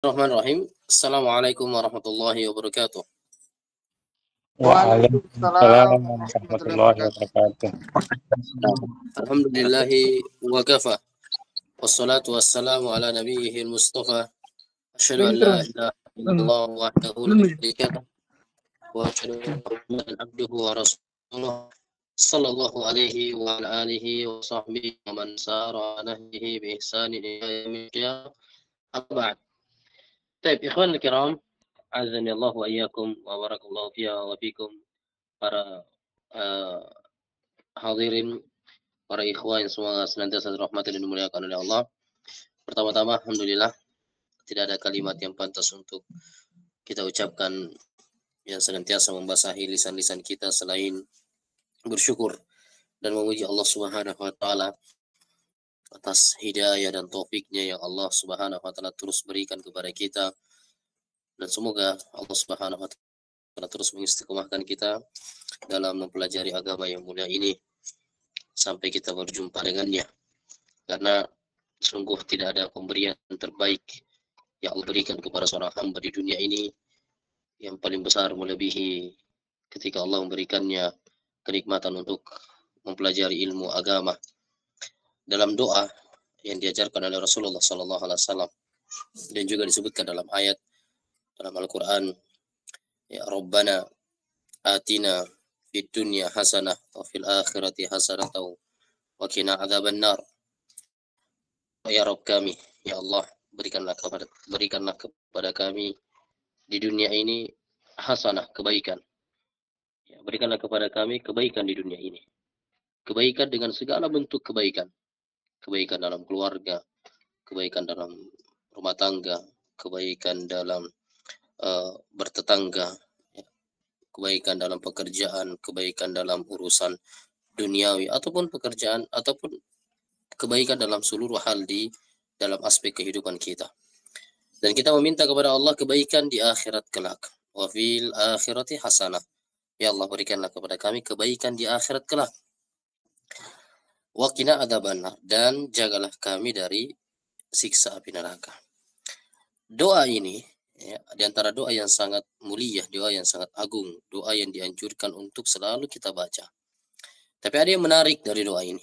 Bismillahirrahmanirrahim. Assalamualaikum warahmatullahi wabarakatuh. Waalaikumsalam Waalaikumsalam warahmatullahi warahmatullahi wabarakatuh. wabarakatuh. Alhamdulillahi wa kafa. Wassalatu wassalamu ala nabiyyihil mustafa. Asyhadu an la ilaha illallah wahdahu la syarika lah wa asyhadu anna Muhammadan abduhu wa rasuluh. Sallallahu alaihi wa ala alihi wa sahbihi wa man sara ala nahjihi bi ihsanin ila yaumil qiyamah. Amma ba'd. Baik, ikhwan al-kiram, azani Allah wa iyyakum wa barakallahu fiha wa fikum, para hadirin, para ikhwan yang semua senantiasa dirahmati dan dimuliakan oleh Allah. Pertama-tama, alhamdulillah, tidak ada kalimat yang pantas untuk kita ucapkan yang senantiasa membasahi lisan-lisan kita selain bersyukur dan memuji Allah Subhanahu wa taala atas hidayah dan taufiknya yang Allah Subhanahu wa taala terus berikan kepada kita, dan semoga Allah Subhanahu wa taala terus mengistiqomahkan kita dalam mempelajari agama yang mulia ini sampai kita berjumpa dengannya, karena sungguh tidak ada pemberian terbaik yang Allah berikan kepada seorang hamba di dunia ini yang paling besar melebihi ketika Allah memberikannya kenikmatan untuk mempelajari ilmu agama. Dalam doa yang diajarkan oleh Rasulullah SAW dan juga disebutkan dalam ayat dalam Al-Quran, ya Rabbana atina fid dunya hasanah wa fil akhirati hasanah wa qina adzabannar. Ya Rabb kami, ya Allah, berikanlah kepada kami di dunia ini hasanah, kebaikan. Ya, berikanlah kepada kami kebaikan di dunia ini. Kebaikan dengan segala bentuk kebaikan. Kebaikan dalam keluarga, kebaikan dalam rumah tangga, kebaikan dalam bertetangga, ya, kebaikan dalam pekerjaan, kebaikan dalam urusan duniawi ataupun pekerjaan, ataupun kebaikan dalam seluruh hal di dalam aspek kehidupan kita. Dan kita meminta kepada Allah kebaikan di akhirat kelak. Wa fil akhirati hasanah. Ya Allah, berikanlah kepada kami kebaikan di akhirat kelak. Wa qina adzabannar, dan jagalah kami dari siksa api neraka. Doa ini, ya, di antara doa yang sangat mulia, doa yang sangat agung, doa yang dianjurkan untuk selalu kita baca. Tapi ada yang menarik dari doa ini.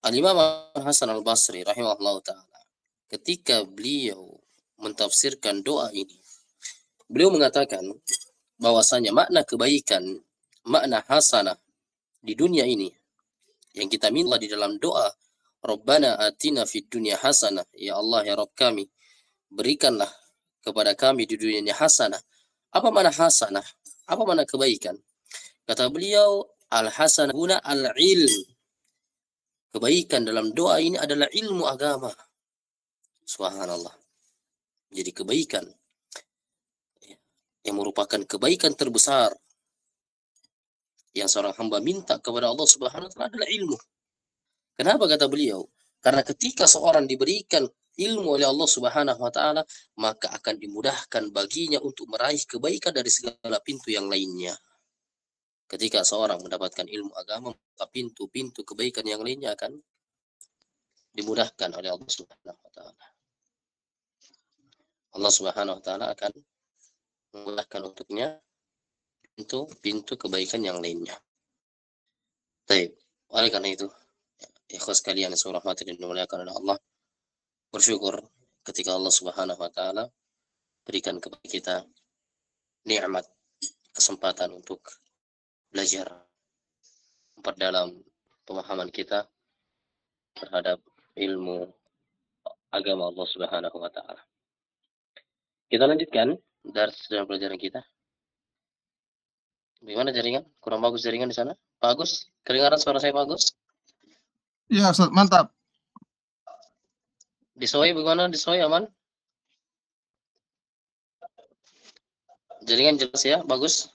Al-Imam Hasan Al-Basri rahimahullah ta'ala, ketika beliau mentafsirkan doa ini, beliau mengatakan bahwasanya makna kebaikan, makna hasanah di dunia ini yang kita minta di dalam doa, Rabbana atina fid dunya hasanah, ya Allah, ya Rabb kami, berikanlah kepada kami di dunia ini hasanah. Apa makna hasanah? Apa makna kebaikan? Kata beliau, al-hasanah huna al-ilm. Kebaikan dalam doa ini adalah ilmu agama. Subhanallah. Jadi kebaikan yang merupakan kebaikan terbesar yang seorang hamba minta kepada Allah Subhanahu wa taala adalah ilmu. Kenapa kata beliau? Karena ketika seorang diberikan ilmu oleh Allah Subhanahu wa taala, maka akan dimudahkan baginya untuk meraih kebaikan dari segala pintu yang lainnya. Ketika seorang mendapatkan ilmu agama, maka pintu-pintu kebaikan yang lainnya akan dimudahkan oleh Allah Subhanahu wa taala. Allah Subhanahu wa taala akan memudahkan untuknya pintu-pintu kebaikan yang lainnya. Baik, oleh karena itu, ikhwas sekalian yang saya hormati dan dimuliakan oleh Allah, bersyukur ketika Allah Subhanahu wa taala berikan kepada kita nikmat, kesempatan untuk belajar, memperdalam pemahaman kita terhadap ilmu agama Allah Subhanahu wa taala. Kita lanjutkan dars dalam pelajaran kita. Bagaimana jaringan? Kurang bagus jaringan di sana? Pak Agus, kedengaran suara saya Pak Agus? Ya, Ustaz, mantap. Di Soe bagaimana? Di Soe aman? Jaringan jelas ya? Bagus?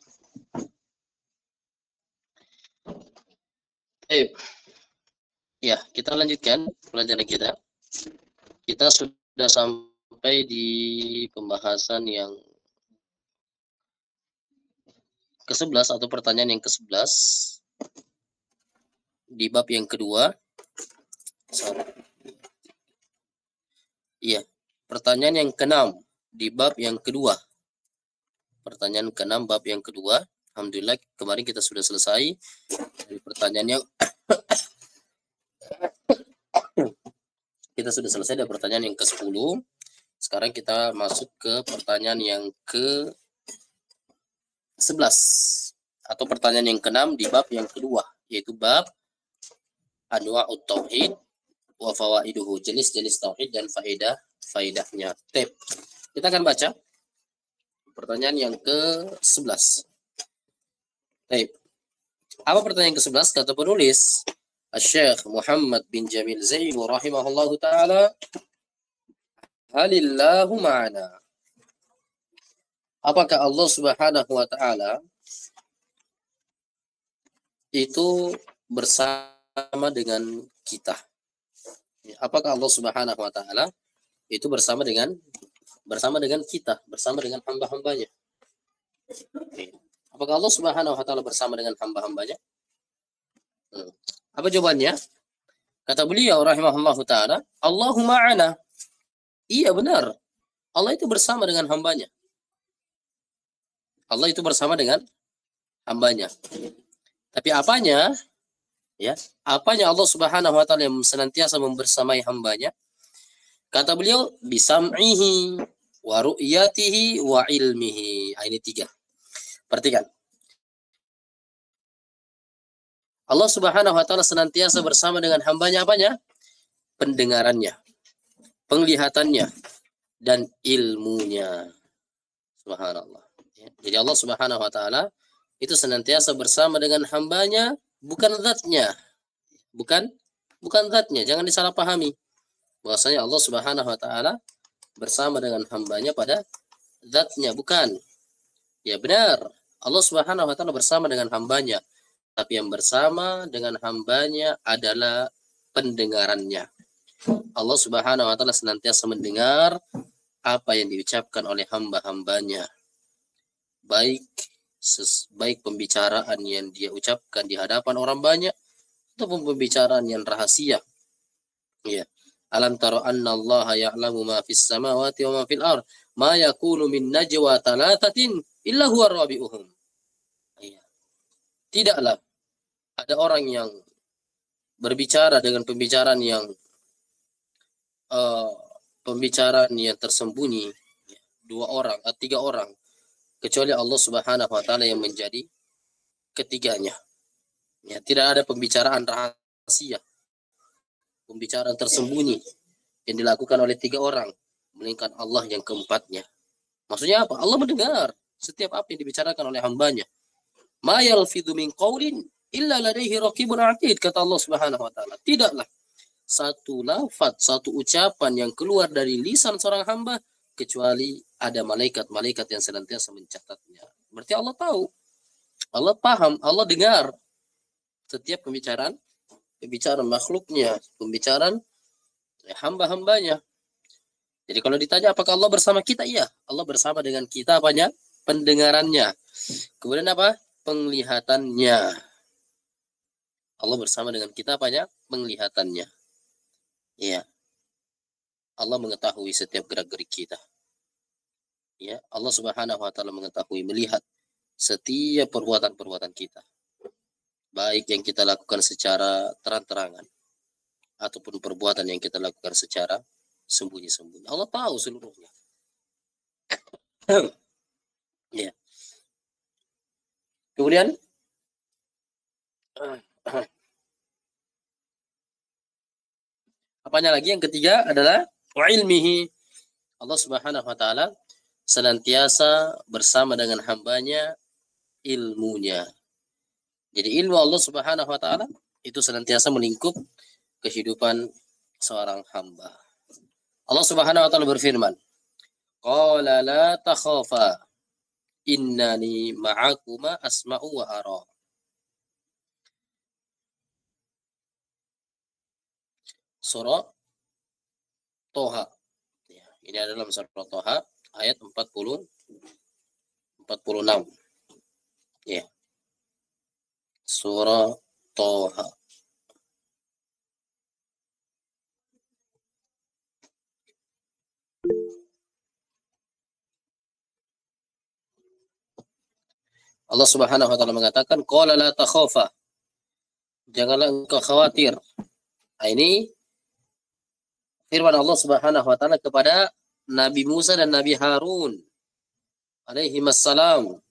Ya, kita lanjutkan pelajaran kita. Kita sudah sampai di pembahasan yang ke-11 atau pertanyaan yang ke-11 di bab yang kedua. Iya. Pertanyaan yang keenam di bab yang kedua. Pertanyaan keenam bab yang kedua. Alhamdulillah kemarin kita sudah selesai dari pertanyaan yang kita sudah selesai dari pertanyaan yang ke-10. Sekarang kita masuk ke pertanyaan yang ke-11 atau pertanyaan yang ke-6 di bab yang kedua, yaitu bab anwa'ut tauhid wa fawaiduhu, jenis-jenis tauhid dan faedahnya. Kita akan baca pertanyaan yang ke-11. Apa pertanyaan ke-11? Kata penulis, Syekh Muhammad bin Jamil Zain rahimahullahu taala, halillahu ma'ana. Apakah Allah Subhanahu wa taala itu bersama dengan kita? Apakah Allah Subhanahu wa taala itu bersama dengan kita, bersama dengan hamba-hambanya? Apakah Allah Subhanahu wa taala bersama dengan hamba-hambanya? Apa jawabannya? Kata beliau rahimahullahu taala, Allahu ma'ana. Iya benar. Allah itu bersama dengan hambanya. Allah itu bersama dengan hambanya. Tapi apanya? Ya, apanya Allah Subhanahu wa taala yang senantiasa membersamai hambanya? Kata beliau, bisam'ihi wa ru'yatihi wa ilmihi. Ini 3. Perhatikan. Allah Subhanahu wa taala senantiasa bersama dengan hambanya apanya? Pendengarannya, penglihatannya, dan ilmunya. Subhanallah. Jadi Allah Subhanahu wa taala itu senantiasa bersama dengan hambanya, bukan zatnya. Bukan zatnya, jangan disalahpahami. Bahwasanya Allah Subhanahu wa taala bersama dengan hambanya pada zatnya, bukan. Ya benar, Allah Subhanahu wa taala bersama dengan hambanya, tapi yang bersama dengan hambanya adalah pendengarannya. Allah Subhanahu wa taala senantiasa mendengar apa yang diucapkan oleh hamba-hambanya. Baik pembicaraan yang dia ucapkan di hadapan orang banyak ataupun pembicaraan yang rahasia. Ya. Alam tara anna Allah ya'lamu ma fis samawati wa ma fil ard ma yakunu min najwa thalathatin illa huwa rabi'uhum. Ya. Tidaklah ada orang yang berbicara dengan pembicaraan yang tersembunyi, 2 orang atau 3 orang, kecuali Allah Subhanahu wa taala yang menjadi ketiganya. Ya, tidak ada pembicaraan rahasia, pembicaraan tersembunyi yang dilakukan oleh 3 orang, melainkan Allah yang keempatnya. Maksudnya apa? Allah mendengar setiap apa yang dibicarakan oleh hambanya. Ma yalfidhu min qaulin illa ladaihi raqibun atid, kata Allah Subhanahu wa taala. Tidaklah satu lafaz, satu ucapan yang keluar dari lisan seorang hamba kecuali ada malaikat-malaikat yang senantiasa mencatatnya. Berarti Allah tahu, Allah paham, Allah dengar setiap pembicaraan makhluknya, pembicaraan hamba-hambanya. Jadi kalau ditanya apakah Allah bersama kita? Iya, Allah bersama dengan kita apanya? Pendengarannya. Kemudian apa? Penglihatannya. Allah bersama dengan kita apanya? Penglihatannya. Ya. Allah mengetahui setiap gerak-gerik kita. Ya, Allah Subhanahu wa taala mengetahui, melihat setiap perbuatan-perbuatan kita. Baik yang kita lakukan secara terang-terangan ataupun perbuatan yang kita lakukan secara sembunyi-sembunyi. Allah tahu seluruhnya. Ya. Kemudian apanya lagi? Yang ketiga adalah wa ilmihi. Allah Subhanahu wa taala senantiasa bersama dengan hambanya ilmunya. Jadi ilmu Allah Subhanahu wa taala itu senantiasa melingkup kehidupan seorang hamba. Allah Subhanahu wa taala berfirman, qala la takhafa innani ma'akuma asma'u wa ara. Surah Toha. Ya, ini adalah surah Toha ayat 46. Ya. Surah Toha. Allah Subhanahu wa taala mengatakan qala la takhafa. Janganlah engkau khawatir. Nah, ini firman Allah Subhanahu wa taala kepada Nabi Musa dan Nabi Harun alaihi wassalam.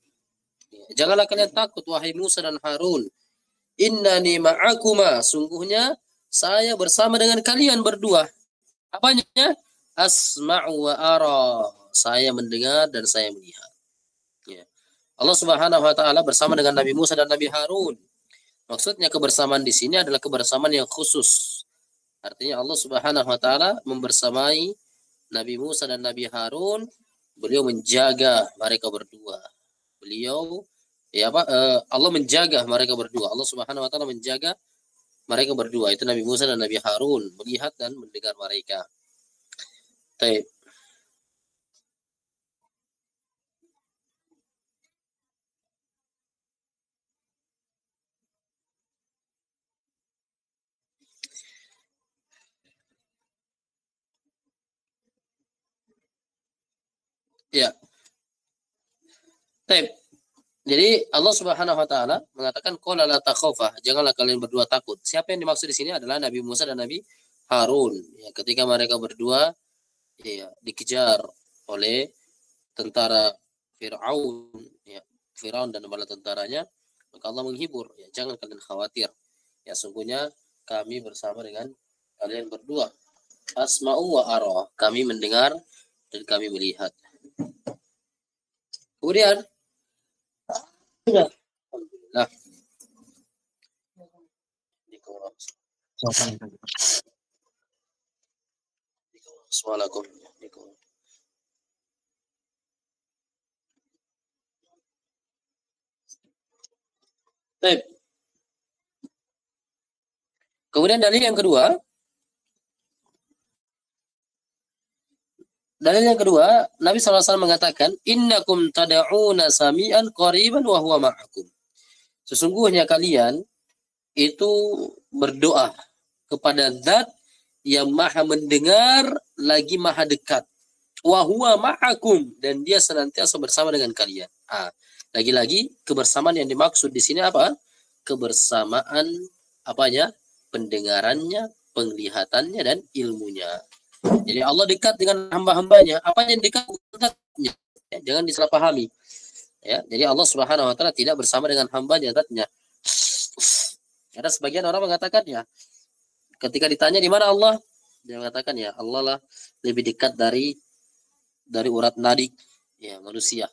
Janganlah kalian takut wahai Musa dan Harun. Innani ma'akuma, sungguhnya saya bersama dengan kalian berdua. Apanya? Asma'u wa ara. Saya mendengar dan saya melihat. Ya. Allah Subhanahu wa taala bersama dengan Nabi Musa dan Nabi Harun. Maksudnya kebersamaan di sini adalah kebersamaan yang khusus. Artinya Allah Subhanahu wa taala membersamai Nabi Musa dan Nabi Harun, beliau menjaga mereka berdua. Allah menjaga mereka berdua. Allah Subhanahu wa taala menjaga mereka berdua. Itu Nabi Musa dan Nabi Harun, melihat dan mendengar mereka. Baik. Ya. Baik. Jadi Allah Subhanahu wa taala mengatakan qala la takhafa, janganlah kalian berdua takut. Siapa yang dimaksud di sini adalah Nabi Musa dan Nabi Harun. Ya, ketika mereka berdua ya dikejar oleh tentara Firaun, ya, Firaun dan bala tentaranya, maka Allah menghibur, ya, jangan kalian khawatir. Ya, sungguhnya kami bersama dengan kalian berdua. Asma'u wa ara, kami mendengar dan kami melihat. Kemudian alhamdulillah. Assalamualaikum. Baik. Kemudian dalil yang kedua. Dalil yang kedua, Nabi SAW mengatakan, innakum tada'una sami'an qariban wa huwa ma'akum. Sesungguhnya kalian itu berdoa kepada zat yang maha mendengar lagi maha dekat. Wa huwa ma'akum, dan dia senantiasa bersama dengan kalian. Lagi-lagi kebersamaan yang dimaksud di sini apa? Kebersamaan apanya? Pendengarannya, penglihatannya, dan ilmunya. Jadi Allah dekat dengan hamba-hambanya. Apa yang dekat? Zatnya. Ya, jangan disalahpahami. Ya, jadi Allah Subhanahu wa taala tidak bersama dengan hambanya zatnya. Ada sebagian orang mengatakan ya, ketika ditanya di mana Allah, dia mengatakan ya Allah lah lebih dekat dari urat nadi ya manusia.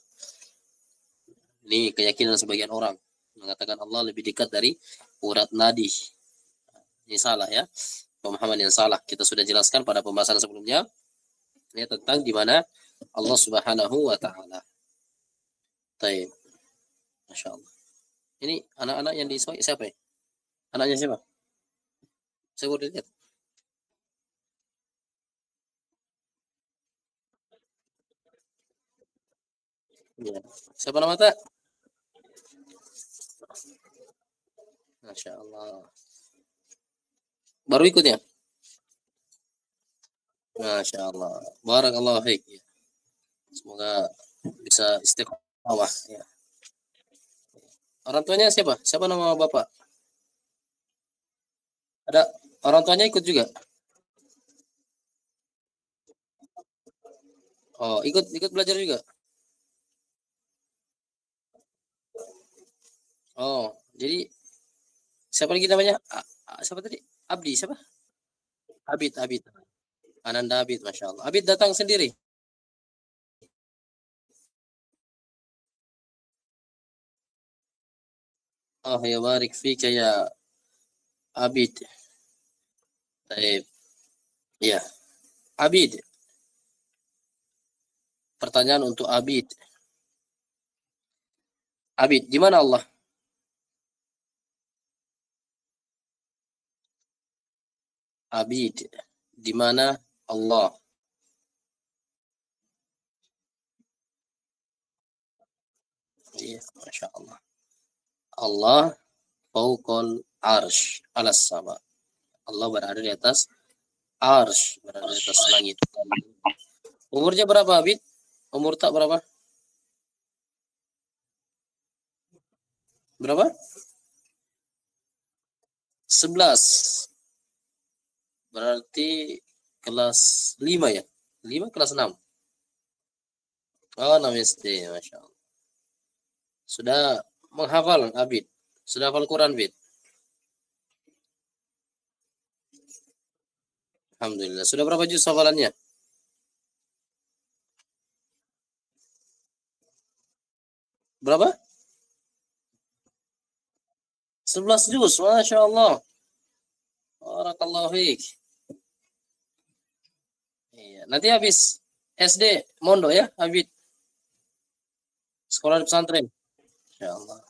Ini keyakinan sebagian orang mengatakan Allah lebih dekat dari urat nadi. Ini salah ya. Pemahaman yang salah. Kita sudah jelaskan pada pembahasan sebelumnya ya, tentang di mana Allah Subhanahu wa taala. Baik. Masya Allah. Ini anak-anak yang di siapa ya? Anaknya siapa? Saya boleh lihat. Ya. Siapa nama tak? Masya Allah. Baru ikut ya? Masya Allah. Barakallahu fiik. Semoga bisa istiqomah ya. Orang tuanya siapa? Siapa nama bapak? Ada orang tuanya ikut juga? Oh, ikut belajar juga? Oh, jadi siapa lagi namanya? Siapa tadi? Abdi siapa? Abid. Ananda Abid, Masya Allah. Abid datang sendiri? Oh, ya barik fika ya Abid. Baik. Ya. Abid. Pertanyaan untuk Abid. Abid, di mana Allah? Abid, di mana Allah? Iya, Masya Allah. Allah fauqal arsh alas sama. Allah berada di atas arsh, berada di atas langit. Umurnya berapa, Abid? Umur tak berapa? Berapa? 11. Berarti kelas 5 ya? 5 kelas 6. Oh, 6 SD, Masya Allah. Sudah menghafal, Abid? Sudah hafal Quran, Bid? Alhamdulillah. Sudah berapa juz hafalannya? Berapa? 11 juz, Masya Allah. Barakallahu fiik. Iya. Nanti habis SD, mondok ya, Abid? Sekolah di pesantren. Masya Allah.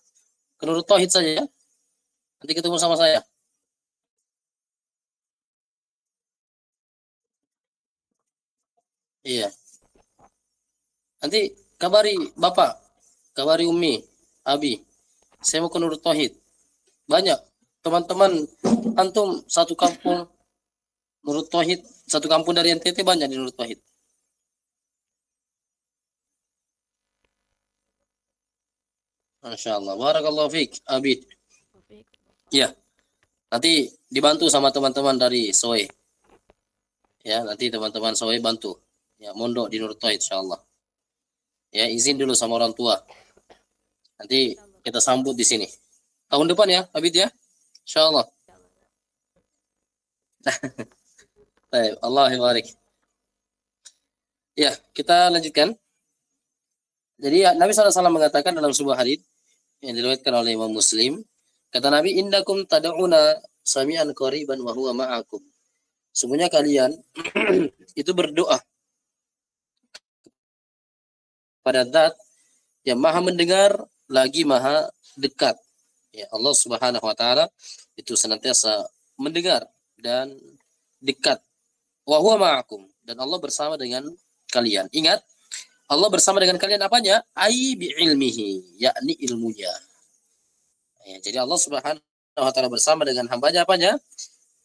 Ke Nurut Tauhid saja ya. Nanti ketemu sama saya. Iya. Nanti kabari Bapak, kabari Umi, Abi. Saya mau ke Nurut Tauhid. Banyak teman-teman antum satu kampung Nurut Tauhid, satu kampung dari NTT banyak di Nurut Tauhid. Masya Allah. Barakallahu fiik, Abid. Ya. Nanti dibantu sama teman-teman dari Soe. Ya, nanti teman-teman Soe bantu. Ya, mondok di Nurut Tauhid insyaallah. Ya, izin dulu sama orang tua. Nanti kita sambut di sini. Tahun depan ya, Abid ya. Insyaallah. Baik, Allah barik. Ya, kita lanjutkan. Jadi Nabi SAW mengatakan dalam sebuah hadis yang diriwayatkan oleh Imam Muslim, kata Nabi, indakum tad'una sami'an qariban wa huwa ma'akum. Semuanya kalian itu berdoa pada zat yang maha mendengar lagi maha dekat. Ya, Allah Subhanahu wa taala itu senantiasa mendengar dan dekat. Wa huwa ma'akum, dan Allah bersama dengan kalian. Ingat, Allah bersama dengan kalian apanya? Ai bi ilmihi, yakni ilmunya. Ya, jadi Allah Subhanahu wa taala bersama dengan hambanya apanya?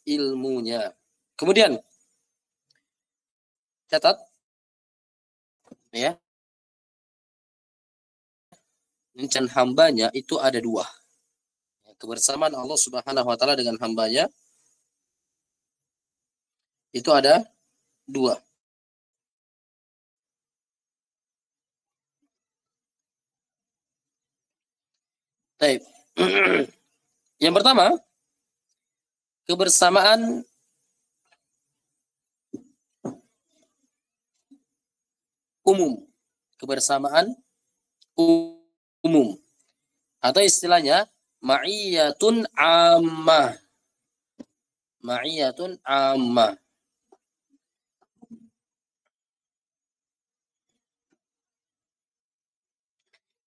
Ilmunya. Kemudian catat ya. Dan hambanya itu ada dua. Kebersamaan Allah Subhanahu wa taala dengan hambanya itu ada dua. Baik. Yang pertama, kebersamaan umum. Kebersamaan umum. Atau istilahnya ma'iyatun ammah. Ma'iyatun ammah.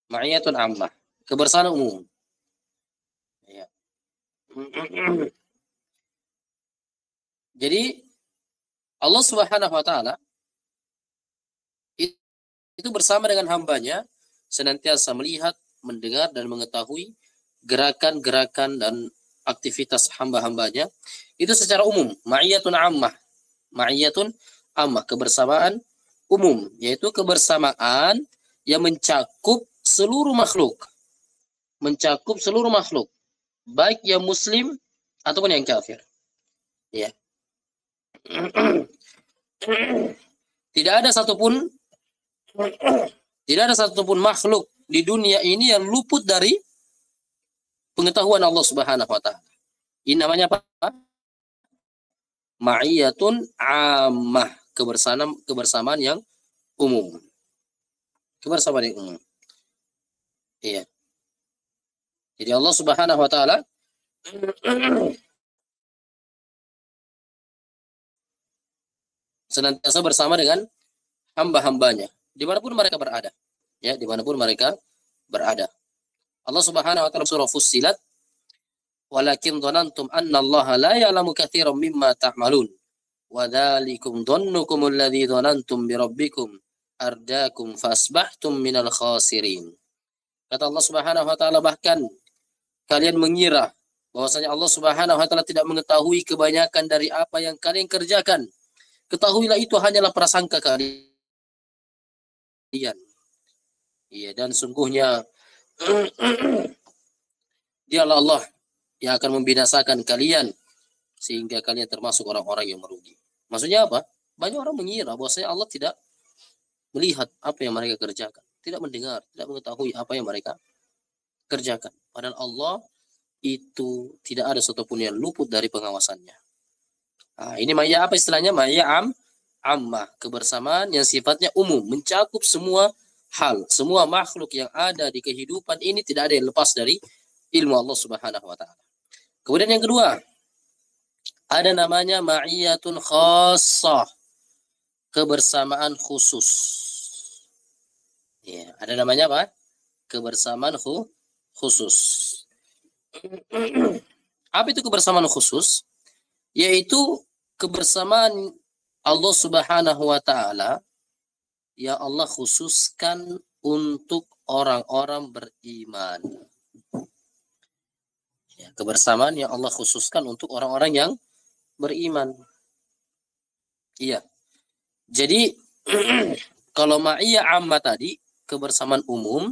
Ma'iyatun ammah. Kebersamaan umum. Ya. Jadi Allah Subhanahu wa taala itu bersama dengan hambanya senantiasa melihat, mendengar dan mengetahui gerakan-gerakan dan aktivitas hamba-hambanya itu secara umum. Ma'iyatun ammah. Ma'iyatun ammah, kebersamaan umum, yaitu kebersamaan yang mencakup seluruh makhluk. Mencakup seluruh makhluk, baik yang muslim ataupun yang kafir. Ya. Tidak ada satupun makhluk di dunia ini yang luput dari pengetahuan Allah Subhanahu wa taala. Ini namanya apa? Ma'iyatun ammah, kebersamaan yang umum. Kebersamaan yang umum. Iya. Jadi Allah Subhanahu wa taala senantiasa bersama dengan hamba-hambanya dimanapun mereka berada, ya, dimanapun mereka berada. Allah Subhanahu wa taala surah Fussilat, walakin dhanantum anna Allah la ya'lamu katsiran mimma ta'malun wa dzalikum dhannukum alladzi dhanantum bi rabbikum ardaakum fasbahtum minal khasirin. Kata Allah Subhanahu wa taala, bahkan kalian mengira bahwasanya Allah Subhanahu wa taala tidak mengetahui kebanyakan dari apa yang kalian kerjakan. Ketahuilah itu hanyalah prasangka kalian. Iya, dan sungguhnya Dialah Allah yang akan membinasakan kalian sehingga kalian termasuk orang-orang yang merugi. Maksudnya apa? Banyak orang mengira bahwasanya Allah tidak melihat apa yang mereka kerjakan, tidak mendengar, tidak mengetahui apa yang mereka kerjakan. Padahal Allah itu tidak ada satupun yang luput dari pengawasannya. Nah, ini maya apa istilahnya? Maya ammah, kebersamaan yang sifatnya umum, mencakup semua hal, semua makhluk yang ada di kehidupan ini tidak ada yang lepas dari ilmu Allah Subhanahu wa taala. Kemudian yang kedua, ada namanya ma'iyatun khassah, kebersamaan khusus. Ya, ada namanya apa? Kebersamaan khusus. Apa itu kebersamaan khusus? Yaitu kebersamaan Allah Subhanahu wa taala yang Allah khususkan untuk orang-orang beriman. Ya, kebersamaan yang Allah khususkan untuk orang-orang yang beriman. Iya. Jadi kalau ma'iyah amma tadi, kebersamaan umum,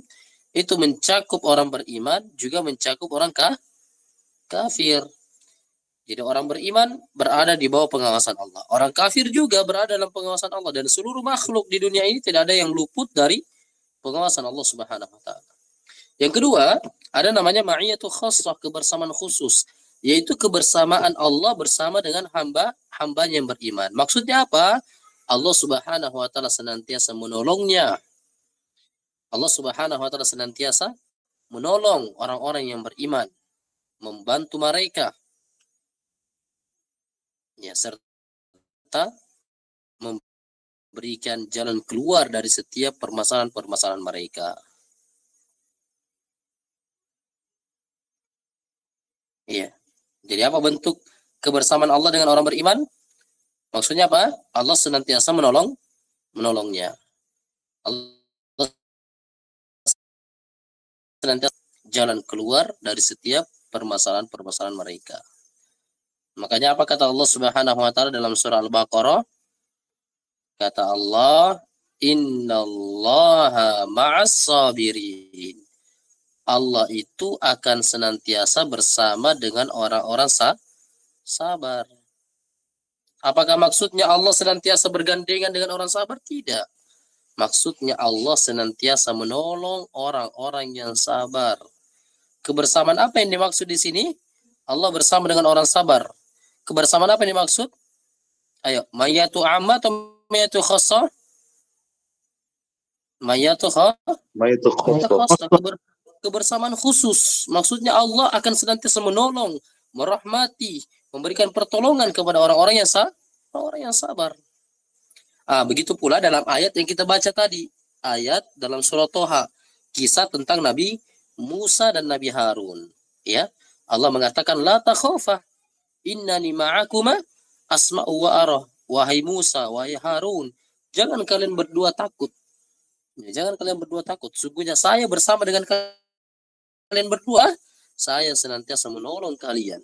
itu mencakup orang beriman, juga mencakup orang kafir. Jadi orang beriman berada di bawah pengawasan Allah. Orang kafir juga berada dalam pengawasan Allah. Dan seluruh makhluk di dunia ini tidak ada yang luput dari pengawasan Allah Subhanahu wa taala. Yang kedua, ada namanya ma'iyatu khassah, kebersamaan khusus, yaitu kebersamaan Allah bersama dengan hamba-hambanya yang beriman. Maksudnya apa? Allah Subhanahu wa taala senantiasa menolongnya. Allah Subhanahu wa taala senantiasa menolong orang-orang yang beriman, membantu mereka. Ya, serta memberikan jalan keluar dari setiap permasalahan-permasalahan mereka. Iya. Jadi apa bentuk kebersamaan Allah dengan orang beriman? Maksudnya apa? Allah senantiasa menolongnya. Allah senantiasa jalan keluar dari setiap permasalahan-permasalahan mereka. Makanya apa kata Allah Subhanahu wa taala dalam surah Al-Baqarah? Kata Allah, "Innallaha ma'as sabirin." Allah itu akan senantiasa bersama dengan orang-orang sabar. Apakah maksudnya Allah senantiasa bergandengan dengan orang sabar? Tidak. Maksudnya Allah senantiasa menolong orang-orang yang sabar. Kebersamaan apa yang dimaksud di sini? Allah bersama dengan orang sabar. Kebersamaan apa yang dimaksud? Ayo, mayatu amma atau mayatu khassah? Mayatu khassah. Kebersamaan khusus. Maksudnya Allah akan senantiasa menolong, merahmati, memberikan pertolongan kepada orang-orang yang sabar. Begitu pula dalam ayat yang kita baca tadi, ayat dalam surah Toha, kisah tentang Nabi Musa dan Nabi Harun. Ya, Allah mengatakan la takhafa innani ma'akuma asma'u wa arah. Wahai Musa, wahai Harun, jangan kalian berdua takut. Ya, jangan kalian berdua takut. Sungguhnya saya bersama dengan kalian berdua, saya senantiasa menolong kalian.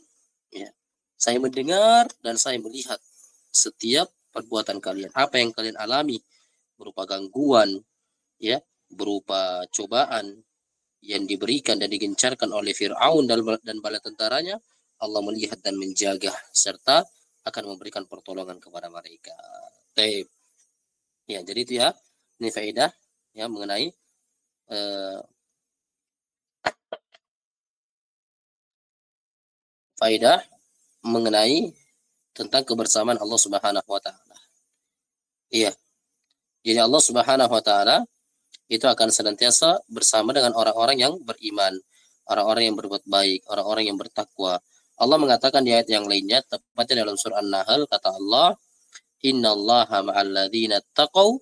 Ya. Saya mendengar dan saya melihat setiap perbuatan kalian. Apa yang kalian alami berupa gangguan, ya, berupa cobaan yang diberikan dan digencarkan oleh Fir'aun dan bala tentaranya, Allah melihat dan menjaga serta akan memberikan pertolongan kepada mereka. Taib. Ya, jadi itu ya, ini faedah ya mengenai faedah mengenai tentang kebersamaan Allah Subhanahu wa taala. Iya. Jadi Allah Subhanahu wa taala itu akan senantiasa bersama dengan orang-orang yang beriman, orang-orang yang berbuat baik, orang-orang yang bertakwa. Allah mengatakan di ayat yang lainnya, tepatnya dalam surah An-Nahl, kata Allah, "Innallaha ma'al ladzina taqaw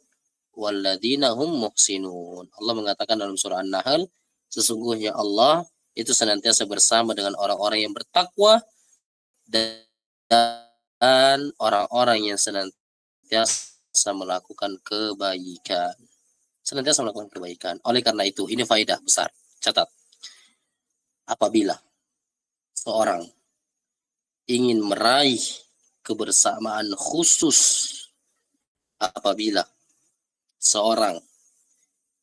wal ladzina hum muhsinun." Allah mengatakan dalam surah An-Nahl, sesungguhnya Allah itu senantiasa bersama dengan orang-orang yang bertakwa dan orang-orang yang senantiasa melakukan kebaikan. Senantiasa melakukan kebaikan. Oleh karena itu, ini faedah besar. Catat. Apabila seorang ingin meraih kebersamaan khusus, apabila seorang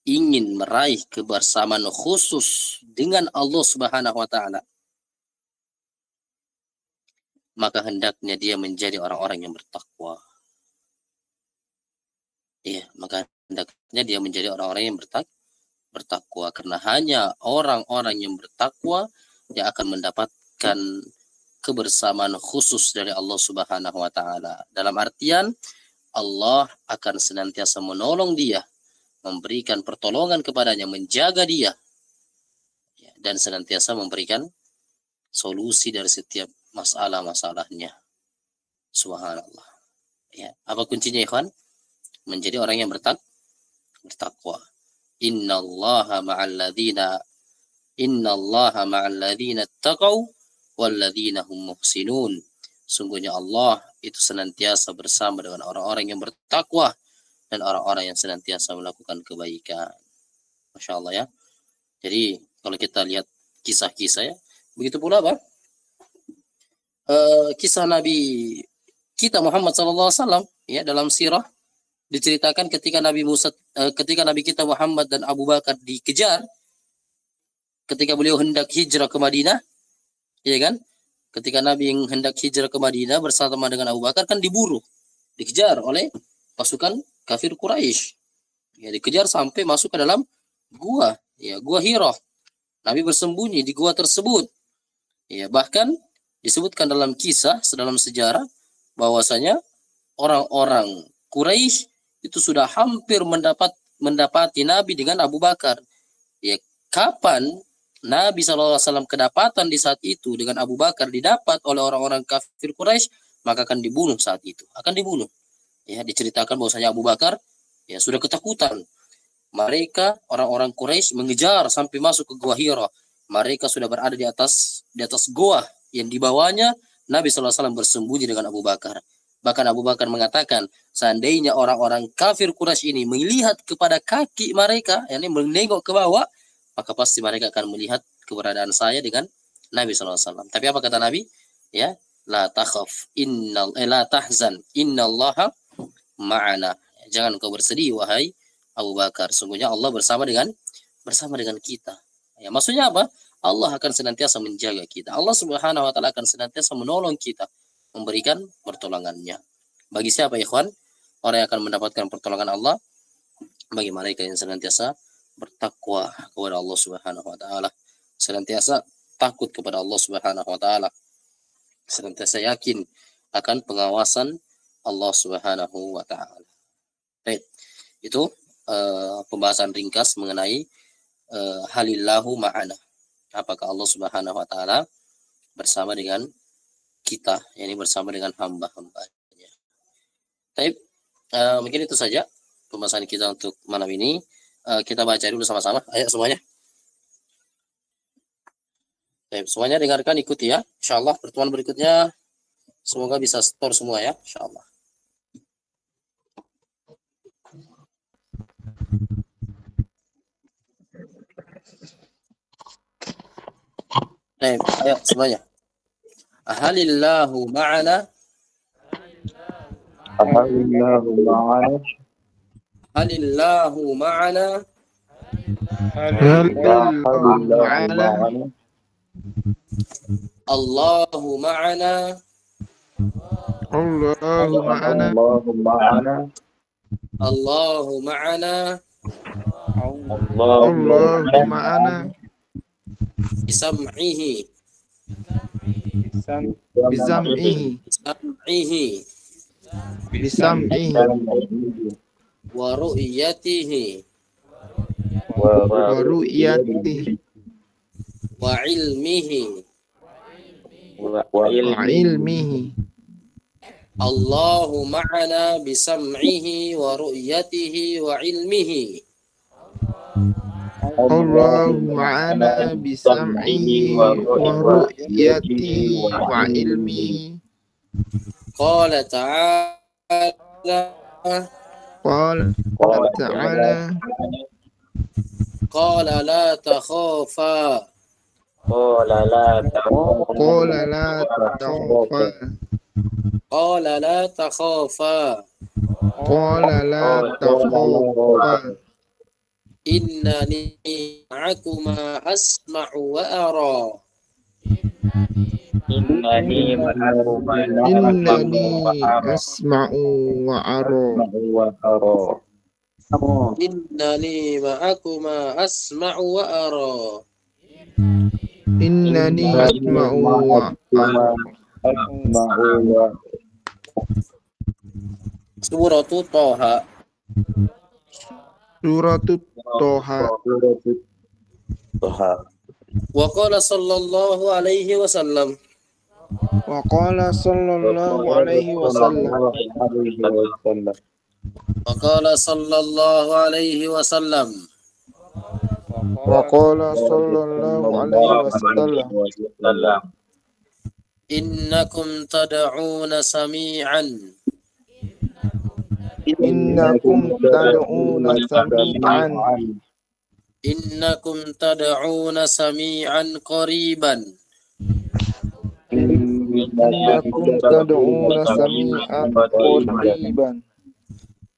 ingin meraih kebersamaan khusus dengan Allah Subhanahu wa taala, maka hendaknya dia menjadi orang-orang yang bertakwa. Iya, maka hendaknya dia menjadi orang-orang yang bertakwa, karena hanya orang-orang yang bertakwa yang akan mendapatkan kebersamaan khusus dari Allah Subhanahu wa taala. Dalam artian Allah akan senantiasa menolong dia, memberikan pertolongan kepadanya, menjaga dia, dan senantiasa memberikan solusi dari setiap masalah-masalahnya. Subhanallah. Ya, apa kuncinya, ikhwan? Menjadi orang yang bertakwa. Innallaha ma'al ladzina taqaw wal ladzina hum muhsinun. Sungguhnya Allah itu senantiasa bersama dengan orang-orang yang bertakwa dan orang-orang yang senantiasa melakukan kebaikan. Masya Allah ya. Jadi kalau kita lihat kisah-kisah ya, begitu pula apa? Kisah Nabi kita Muhammad SAW ya, dalam sirah diceritakan ketika Nabi kita Muhammad dan Abu Bakar dikejar ketika beliau hendak hijrah ke Madinah, ya kan? Ketika Nabi yang hendak hijrah ke Madinah bersama dengan Abu Bakar kan diburu, dikejar oleh pasukan kafir Quraisy. Ya, dikejar sampai masuk ke dalam gua, ya, gua Hira. Nabi bersembunyi di gua tersebut. Ya, bahkan disebutkan dalam kisah, dalam sejarah bahwasanya orang-orang Quraisy itu sudah hampir mendapati Nabi dengan Abu Bakar. Ya, kapan Nabi SAW kedapatan di saat itu dengan Abu Bakar didapat oleh orang-orang kafir Quraisy, maka akan dibunuh saat itu. Akan dibunuh. Ya, diceritakan bahwasanya Abu Bakar ya sudah ketakutan. Mereka orang-orang Quraisy mengejar sampai masuk ke Gua Hira. Mereka sudah berada di atas gua yang di bawahnya Nabi SAW bersembunyi dengan Abu Bakar. Bahkan Abu Bakar mengatakan, seandainya orang-orang kafir Quraisy ini melihat kepada kaki mereka, yakni menengok ke bawah, maka pasti mereka akan melihat keberadaan saya dengan Nabi SAW. Tapi apa kata Nabi? Ya, la takhaf, la tahzan, innallaha ma'ana. Jangan kau bersedih wahai Abu Bakar. Sungguhnya Allah bersama dengan kita. Ya, maksudnya apa? Allah akan senantiasa menjaga kita. Allah Subhanahu wa taala akan senantiasa menolong kita, memberikan pertolongannya. Bagi siapa, ikhwan? Orang yang akan mendapatkan pertolongan Allah bagi mereka yang senantiasa bertakwa kepada Allah Subhanahu wa taala, senantiasa takut kepada Allah Subhanahu wa taala, senantiasa yakin akan pengawasan Allah Subhanahu wa taala. Baik. Itu pembahasan ringkas mengenai halillahu ma'ana. Apakah Allah Subhanahu wa taala bersama dengan kita, yakni bersama dengan hamba-hambanya. Baik, mungkin itu saja pembahasan kita untuk malam ini. Kita baca dulu sama-sama. Ayo semuanya. Baik, semuanya dengarkan, ikuti ya. Insyaallah pertemuan berikutnya semoga bisa store semua ya, insyaallah. Baik, ayo semuanya. Halillahu ma'ana. Alhamdulillah ma'ana. Halillahu ma'ana. Allahu ma'ana. Allahu ma'ana. Allahu ma'ana. Allahu ma'ana. Bisam'ihi. Bisam'ihi. Wa ru'yatihi. Wa ru'yatihi. Wa ilmihi. Wa ilmihi. Allahu ma'ana bisam'ihi wa ru'yatihi wa ilmihi. Allahu ma'ana bisam'ihi wa ru'yatihi wa ilmihi. Qala ta'ala. Qala ta'ala. Qala la takhafa. Qala la takhafa. Qala la takhafa. Qala la takhafa. Innani ma'akuma asma'u wa ara. إنني أسمع وأرى إنني معكما أسمع وأرى. إنني أسمع وأرى. Surah Toha. Surat Toha. Wa qala sallallahu alaihi wasallam. Wa qala sallallahu alaihi wasallam. Wa qala sallallahu alaihi wasallam. Wa qala sallallahu alaihi wasallam. Innakum tad'una sami'an. Innakum tad'una sami'an. Innakum tad'una sami'an qariban. Innakum tad'una sami'an qariban.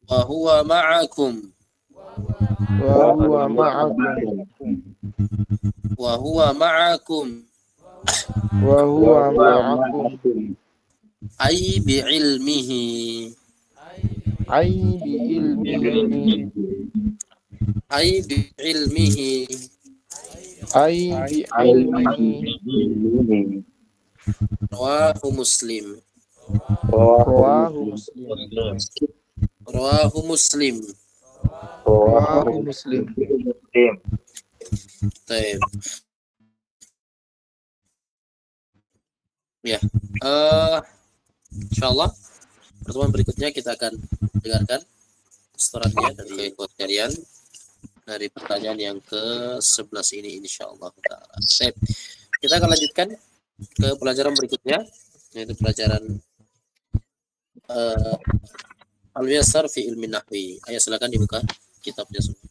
Wa huwa ma'akum. Wa huwa ma'akum. Wa huwa ma'akum. Wa huwa ma'akum. Ay bi'ilmihi. Ay bi ilmihi. Ay bi'ilmihi. Ay bi ilmihi. Rawahu Muslim. Rawahu Muslim. Rawahu Muslim. Rawahu Muslim. Baik. Ya, insyaallah pertemuan berikutnya kita akan dengarkan setorannya dari kalian dari pertanyaan yang ke-11 ini insyaallah taala. Baik. Kita akan lanjutkan ke pelajaran berikutnya yaitu pelajaran Al-Yasar fi ilmi nahwi. Ayo silakan dibuka kitabnya semua.